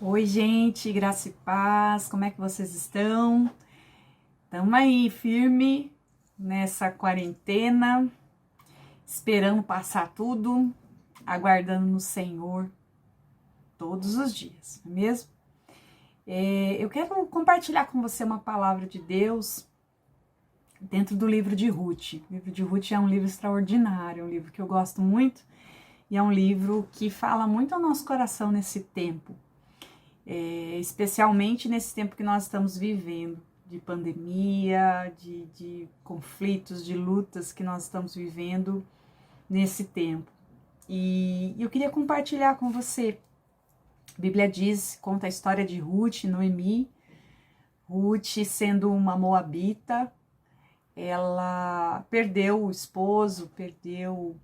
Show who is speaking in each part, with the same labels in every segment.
Speaker 1: Oi, gente, graça e paz, como é que vocês estão? Estamos aí, firme nessa quarentena, esperando passar tudo, aguardando no Senhor todos os dias, não é mesmo? Eu quero compartilhar com você uma palavra de Deus dentro do livro de Ruth. O livro de Ruth é um livro extraordinário, é um livro que eu gosto muito e é um livro que fala muito ao nosso coração nesse tempo. Especialmente nesse tempo que nós estamos vivendo, de pandemia, de conflitos, de lutas que nós estamos vivendo nesse tempo. E eu queria compartilhar com você. A Bíblia diz, conta a história de Ruth, Noemi. Ruth, sendo uma moabita, ela perdeu o esposo, perdeu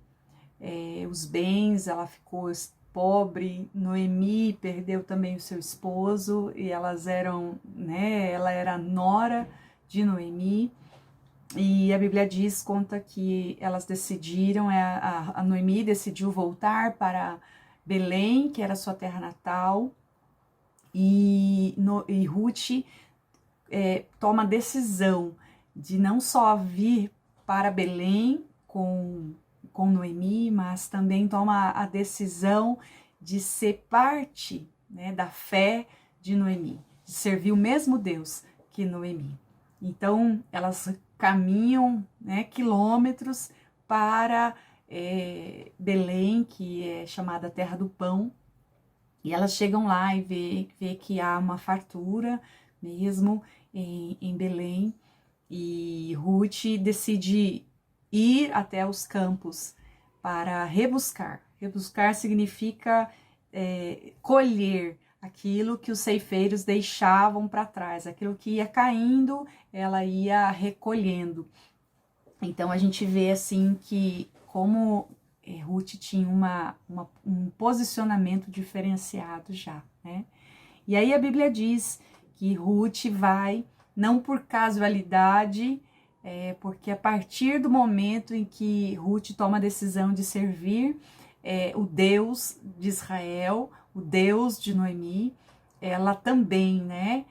Speaker 1: os bens, ela ficou pobre. Noemi perdeu também o seu esposo e elas eram, né, ela era nora de Noemi. E a Bíblia diz, conta que elas decidiram, a Noemi decidiu voltar para Belém, que era sua terra natal, e Ruth toma a decisão de não só vir para Belém com Noemi, mas também toma a decisão de ser parte, né, da fé de Noemi, de servir o mesmo Deus que Noemi. Então, elas caminham, né, quilômetros para Belém, que é chamada Terra do Pão, e elas chegam lá e vê que há uma fartura mesmo em Belém, e Ruth decide ir até os campos para rebuscar. Rebuscar significa colher aquilo que os ceifeiros deixavam para trás, aquilo que ia caindo, ela ia recolhendo. Então a gente vê assim que como Ruth tinha um posicionamento diferenciado já, né? E aí a Bíblia diz que Ruth vai, não por casualidade, porque a partir do momento em que Ruth toma a decisão de servir o Deus de Israel, o Deus de Noemi, ela também, né,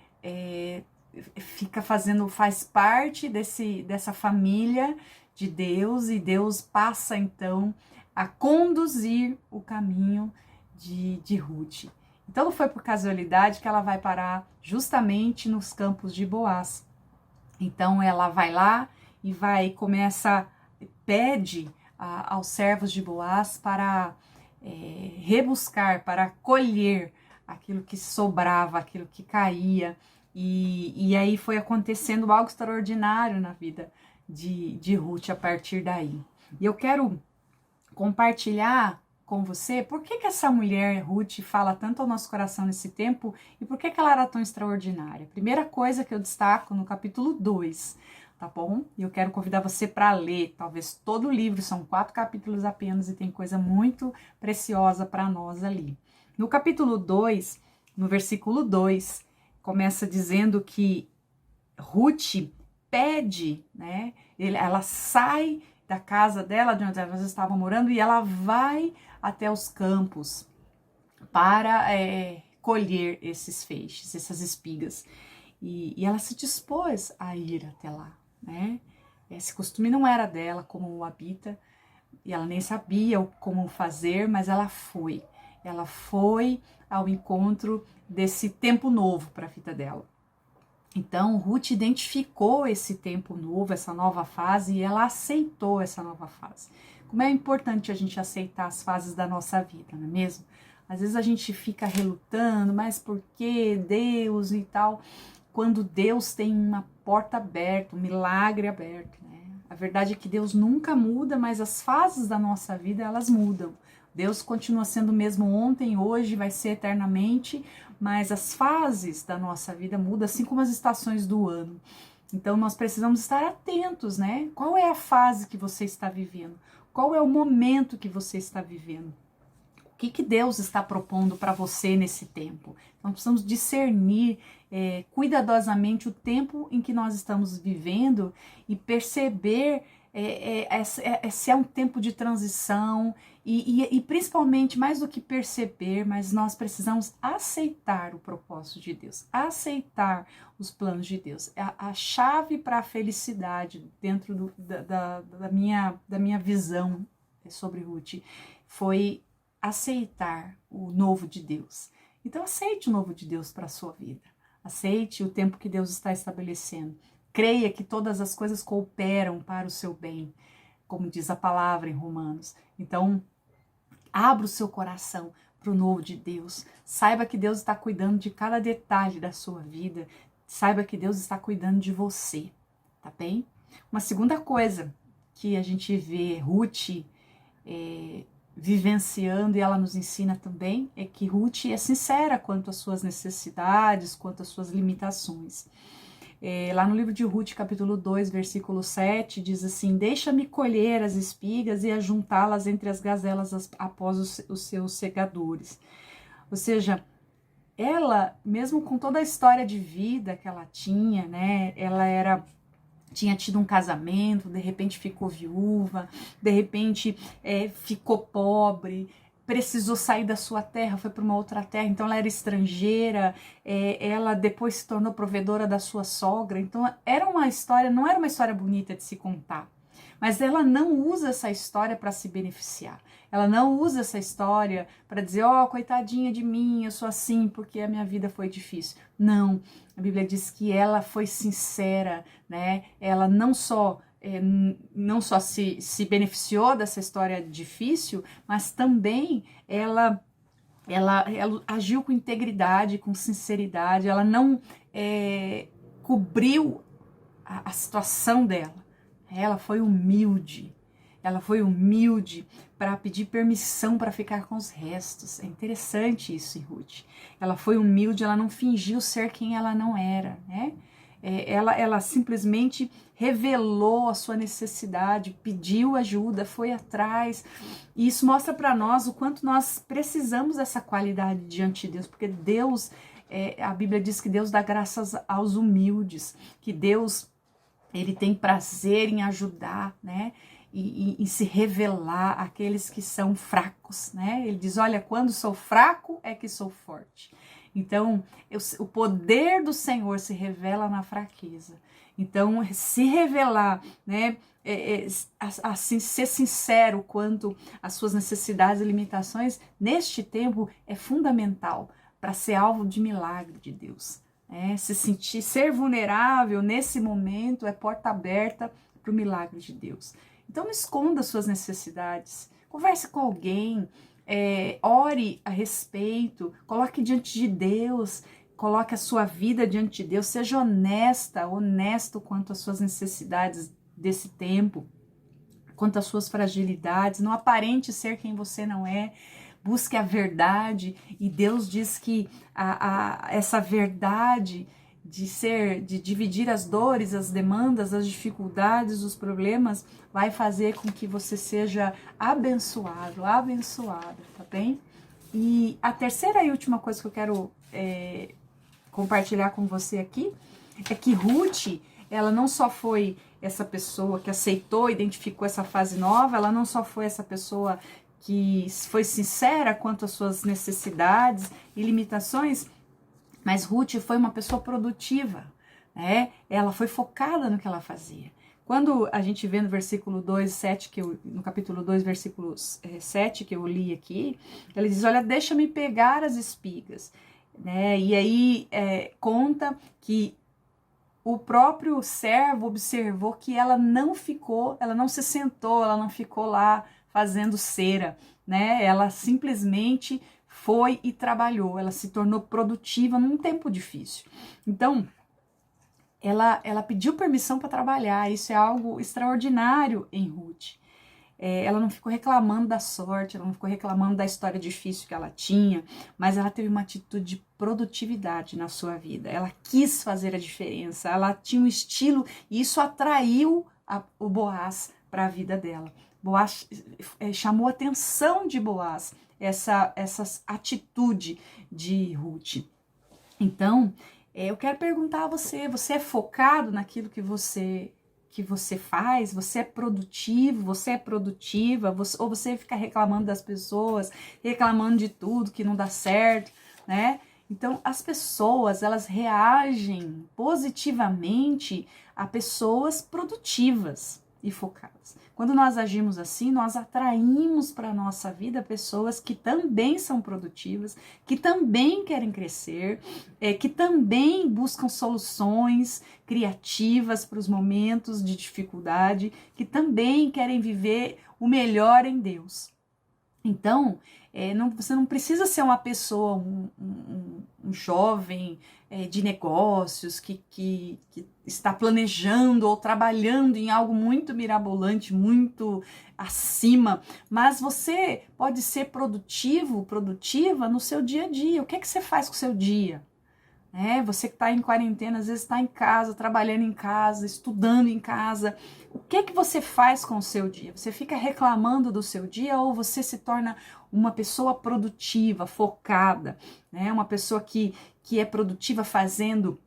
Speaker 1: faz parte dessa família de Deus, e Deus passa então a conduzir o caminho de Ruth. Então não foi por casualidade que ela vai parar justamente nos campos de Boaz. Então ela vai lá e pede aos servos de Boaz para rebuscar, para colher aquilo que sobrava, aquilo que caía. E aí foi acontecendo algo extraordinário na vida de Ruth a partir daí. E eu quero compartilhar com você por que essa mulher, Ruth, fala tanto ao nosso coração nesse tempo e por que ela era tão extraordinária. Primeira coisa que eu destaco no capítulo 2, tá bom? E eu quero convidar você para ler, talvez todo o livro, são 4 capítulos apenas e tem coisa muito preciosa para nós ali. No capítulo 2, no versículo 2, começa dizendo que Ruth pede, né? Ela sai da casa dela, de onde elas estavam morando, e ela vai até os campos para colher esses feixes, essas espigas. E ela se dispôs a ir até lá, né? Esse costume não era dela, como o habita, e ela nem sabia como fazer, mas ela foi. Ela foi ao encontro desse tempo novo para a vida dela. Então, Ruth identificou esse tempo novo, essa nova fase, e ela aceitou essa nova fase. Como é importante a gente aceitar as fases da nossa vida, não é mesmo? Às vezes a gente fica relutando, mas por que Deus e tal? Quando Deus tem uma porta aberta, um milagre aberto, né? A verdade é que Deus nunca muda, mas as fases da nossa vida, elas mudam. Deus continua sendo o mesmo ontem, hoje, vai ser eternamente, mas as fases da nossa vida mudam, assim como as estações do ano. Então nós precisamos estar atentos, né? Qual é a fase que você está vivendo? Qual é o momento que você está vivendo? O que Deus está propondo para você nesse tempo? Então precisamos discernir cuidadosamente o tempo em que nós estamos vivendo e perceber se é um tempo de transição, e principalmente, mais do que perceber, mas nós precisamos aceitar o propósito de Deus, aceitar os planos de Deus. A chave para a felicidade dentro da minha visão sobre Ruth foi aceitar o novo de Deus. Então aceite o novo de Deus para a sua vida, aceite o tempo que Deus está estabelecendo, creia que todas as coisas cooperam para o seu bem, como diz a palavra em Romanos. Então abra o seu coração para o novo de Deus, saiba que Deus está cuidando de cada detalhe da sua vida, saiba que Deus está cuidando de você, tá bem? Uma segunda coisa que a gente vê Ruth vivenciando, e ela nos ensina também, é que Ruth é sincera quanto às suas necessidades, quanto às suas limitações. Lá no livro de Ruth, capítulo 2, versículo 7, diz assim: deixa-me colher as espigas e ajuntá-las entre as gazelas após os seus segadores. Ou seja, ela, mesmo com toda a história de vida que ela tinha, né, tinha tido um casamento, de repente ficou viúva, de repente ficou pobre, precisou sair da sua terra, foi para uma outra terra, então ela era estrangeira, ela depois se tornou provedora da sua sogra, então não era uma história bonita de se contar, mas ela não usa essa história para se beneficiar, ela não usa essa história para dizer, coitadinha de mim, eu sou assim porque a minha vida foi difícil. Não, a Bíblia diz que ela foi sincera, né? Ela não só se beneficiou dessa história difícil, mas também ela agiu com integridade, com sinceridade, ela não cobriu a situação dela. Ela foi humilde para pedir permissão para ficar com os restos. É interessante isso em Ruth. Ela foi humilde, ela não fingiu ser quem ela não era, né? Ela simplesmente revelou a sua necessidade, pediu ajuda, foi atrás. E isso mostra para nós o quanto nós precisamos dessa qualidade diante de Deus, porque Deus, a Bíblia diz que Deus dá graças aos humildes, que Deus, ele tem prazer em ajudar, né? E se revelar àqueles que são fracos, né? Ele diz, olha, quando sou fraco é que sou forte. Então, o poder do Senhor se revela na fraqueza. Então, se revelar, né? Assim, ser sincero quanto às suas necessidades e limitações, neste tempo é fundamental para ser alvo de milagre de Deus. Ser vulnerável nesse momento é porta aberta para o milagre de Deus. Então não esconda suas necessidades, converse com alguém, ore a respeito, coloque diante de Deus, coloque a sua vida diante de Deus, seja honesto quanto às suas necessidades desse tempo, quanto às suas fragilidades, não aparente ser quem você não é. Busque a verdade, e Deus diz que essa verdade de dividir as dores, as demandas, as dificuldades, os problemas, vai fazer com que você seja abençoada, tá bem? E a terceira e última coisa que eu quero compartilhar com você aqui é que Ruth, ela não só foi essa pessoa que aceitou, identificou essa fase nova, ela não só foi essa pessoa que foi sincera quanto às suas necessidades e limitações, mas Ruth foi uma pessoa produtiva, né? Ela foi focada no que ela fazia. Quando a gente vê no versículo 2, 7, no capítulo 2, versículo 7, que eu li aqui, ela diz, olha, deixa-me pegar as espigas, né? E aí conta que o próprio servo observou que ela não se sentou, ela não ficou lá fazendo cera, né? Ela simplesmente foi e trabalhou, ela se tornou produtiva num tempo difícil. Então, ela pediu permissão para trabalhar, isso é algo extraordinário em Ruth. Ela não ficou reclamando da sorte, ela não ficou reclamando da história difícil que ela tinha, mas ela teve uma atitude de produtividade na sua vida. Ela quis fazer a diferença, ela tinha um estilo e isso atraiu o Boaz para a vida dela. Boaz chamou a atenção de Boaz, essa atitude de Ruth. Então, eu quero perguntar a você, você é focado naquilo que você que você faz, você é produtivo, você é produtiva, ou você fica reclamando das pessoas, reclamando de tudo que não dá certo, né? Então, as pessoas, elas reagem positivamente a pessoas produtivas e focadas. Quando nós agimos assim, nós atraímos para a nossa vida pessoas que também são produtivas, que também querem crescer, que também buscam soluções criativas para os momentos de dificuldade, que também querem viver o melhor em Deus. Então, você não precisa ser uma pessoa, um jovem de negócios que está planejando ou trabalhando em algo muito mirabolante, muito acima, mas você pode ser produtivo, produtiva no seu dia a dia. O que é que você faz com o seu dia? Você que está em quarentena, às vezes está em casa, trabalhando em casa, estudando em casa. O que é que você faz com o seu dia? Você fica reclamando do seu dia ou você se torna uma pessoa produtiva, focada, né? Uma pessoa que é produtiva fazendo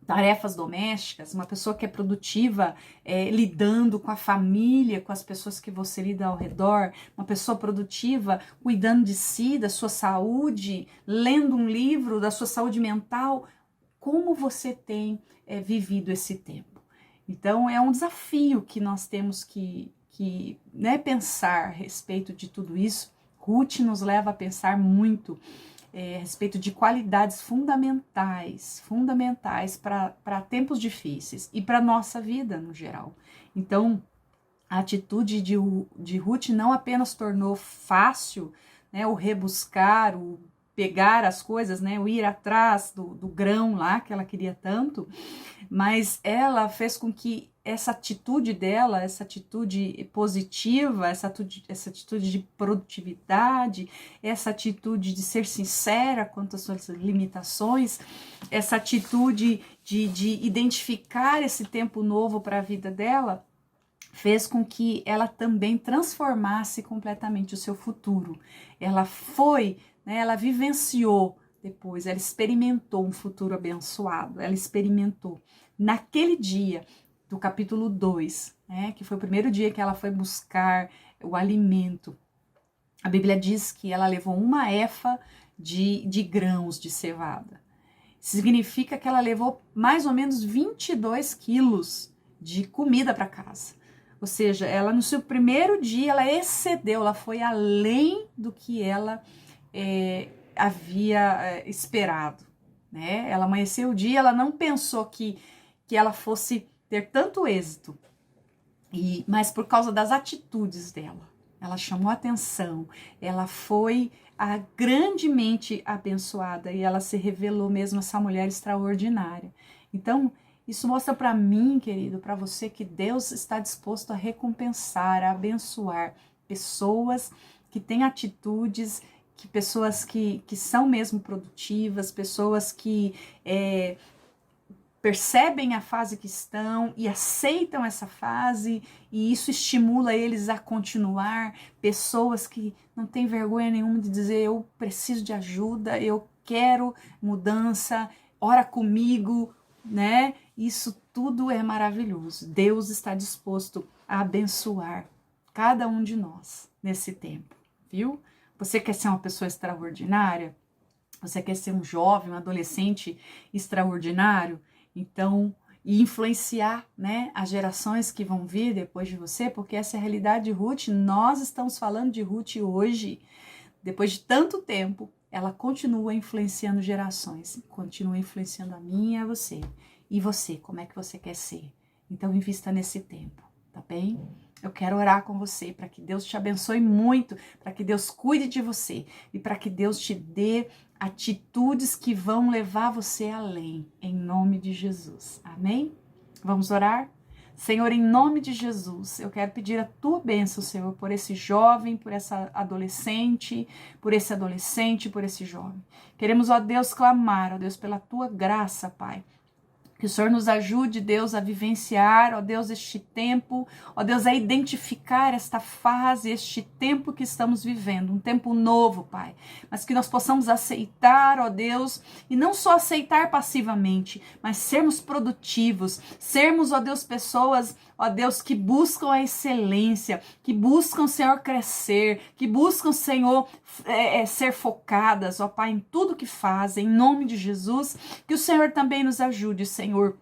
Speaker 1: tarefas domésticas, uma pessoa que é produtiva lidando com a família, com as pessoas que você lida ao redor, uma pessoa produtiva cuidando de si, da sua saúde, lendo um livro, da sua saúde mental. Como você tem vivido esse tempo? Então, é um desafio que nós temos que pensar a respeito de tudo isso. Ruth nos leva a pensar muito a respeito de qualidades fundamentais para tempos difíceis e para a nossa vida no geral. Então, a atitude de Ruth não apenas tornou fácil, né, o rebuscar, o pegar as coisas, né, o ir atrás do grão lá que ela queria tanto, mas ela fez com que essa atitude dela, essa atitude positiva, essa atitude de produtividade, essa atitude de ser sincera quanto às suas limitações, essa atitude de identificar esse tempo novo para a vida dela, fez com que ela também transformasse completamente o seu futuro. Ela foi, né, ela vivenciou depois, ela experimentou um futuro abençoado, ela experimentou. Naquele dia do capítulo 2, né, que foi o primeiro dia que ela foi buscar o alimento, a Bíblia diz que ela levou uma efa de grãos de cevada. Significa que ela levou mais ou menos 22 quilos de comida para casa. Ou seja, ela no seu primeiro dia, ela excedeu, ela foi além do que ela havia esperado, né? Ela amanheceu o dia, ela não pensou que ela fosse ter tanto êxito, mas por causa das atitudes dela, ela chamou atenção, ela foi grandemente abençoada e ela se revelou mesmo essa mulher extraordinária. Então, isso mostra para mim, querido, para você, que Deus está disposto a recompensar, a abençoar pessoas que têm atitudes, pessoas que são mesmo produtivas, pessoas que percebem a fase que estão e aceitam essa fase, e isso estimula eles a continuar. Pessoas que não têm vergonha nenhuma de dizer: eu preciso de ajuda, eu quero mudança, ora comigo, né? Isso tudo é maravilhoso. Deus está disposto a abençoar cada um de nós nesse tempo, viu? Você quer ser uma pessoa extraordinária? Você quer ser um jovem, um adolescente extraordinário? Então, e influenciar, né, as gerações que vão vir depois de você, porque essa é a realidade de Ruth. Nós estamos falando de Ruth hoje, depois de tanto tempo, ela continua influenciando gerações, continua influenciando a mim e a você. E você, como é que você quer ser? Então, invista nesse tempo, tá bem? Eu quero orar com você para que Deus te abençoe muito, para que Deus cuide de você e para que Deus te dê atitudes que vão levar você além, em nome de Jesus. Amém? Vamos orar? Senhor, em nome de Jesus, eu quero pedir a tua bênção, Senhor, por esse jovem, por essa adolescente, por esse jovem. Queremos, ó Deus, clamar, ó Deus, pela tua graça, Pai. Que o Senhor nos ajude, Deus, a vivenciar, ó Deus, este tempo, ó Deus, a identificar esta fase, este tempo que estamos vivendo, um tempo novo, Pai. Mas que nós possamos aceitar, ó Deus, e não só aceitar passivamente, mas sermos produtivos, sermos, ó Deus, pessoas, ó Deus, que buscam a excelência, que buscam, Senhor, crescer, que buscam, Senhor, ser focadas, ó Pai, em tudo que fazem, em nome de Jesus. Que o Senhor também nos ajude, Senhor,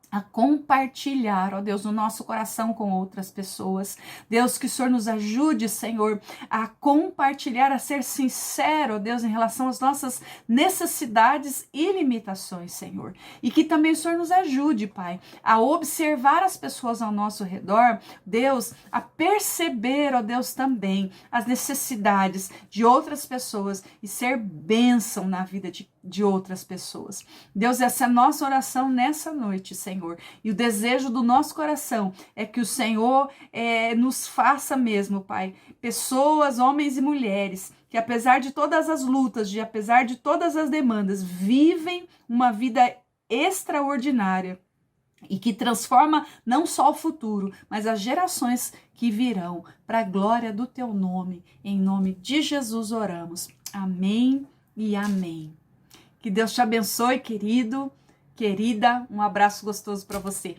Speaker 1: a compartilhar, ó Deus, o nosso coração com outras pessoas. Deus, que o Senhor nos ajude, Senhor, a compartilhar, a ser sincero, ó Deus, em relação às nossas necessidades e limitações, Senhor. E que também o Senhor nos ajude, Pai, a observar as pessoas ao nosso redor, Deus, a perceber, ó Deus, também as necessidades de outras pessoas e ser bênção na vida de outras pessoas. Deus, essa é a nossa oração nessa noite, Senhor. E o desejo do nosso coração é que o Senhor nos faça mesmo, Pai, pessoas, homens e mulheres, que apesar de todas as lutas, apesar de todas as demandas, vivem uma vida extraordinária e que transforma não só o futuro, mas as gerações que virão, para a glória do Teu nome. Em nome de Jesus oramos. Amém e amém. Que Deus te abençoe, querido, querida. Um abraço gostoso para você.